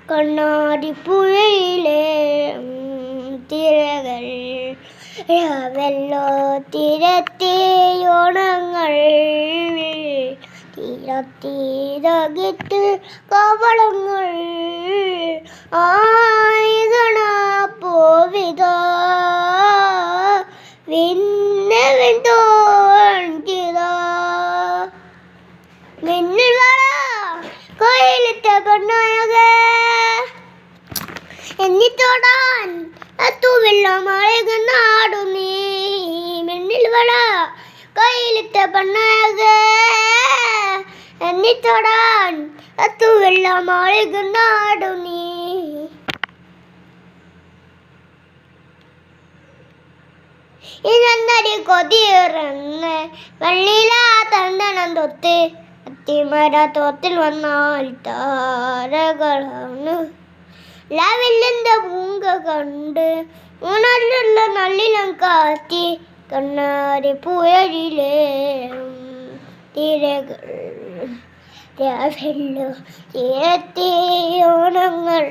കണ്ണാടിപ്പുഴയിലെ തിരകൾ രാവെല്ലോ തിരത്തിയോണങ്ങൾ തീരത്തീരകിട്ട് കവളങ്ങൾ ആയികണ പോവിതാ വിന്നവിന്തോൺകിതാ മിന്നൽ വള കയ്യിലിട്ട പെണ്ണഴകേ എന്നിത്തോടാൻ തൂവെള്ളം അഴകുന്നാടു നീ മിന്നൽ വള കയ്യിലിട്ട പെണ്ണഴകേ എന്നിത്തോടാൻ തൂവെള്ളം അഴകുന്നാടു നീ ഇന്നടി കൊതിയിറന്ന് വെള്ളിയിലാ തണ്ടണം തൊത്ത് അത്തിമര തോത്തിൽ വന്നാൽ താരകളാണ് ലാവില്ലെന്റെ പൂങ്ക കണ്ട് ഉണർന്നുള്ള നള്ളിനം കാറ്റി കണ്ണാടി പുഴയിലെ തിരകൾ രാവെല്ലോ തീരത്തിയോണങ്ങൾ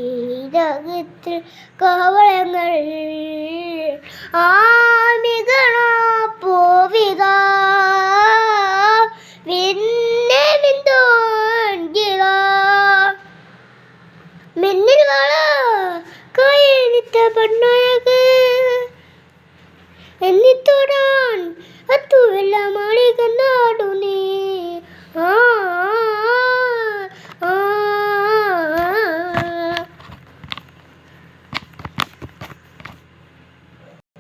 തീരത്തീരകത്ത് കവളങ്ങൾ ആമികണ പോവിതാ വിന്നവിന്തോൺകിതാ മിന്നൽ വള കയ്യിലിട്ട പെണ്ണഴകേ എന്നിത്തോടാൻ തൂവെള്ളം അഴകുന്നാടു നീ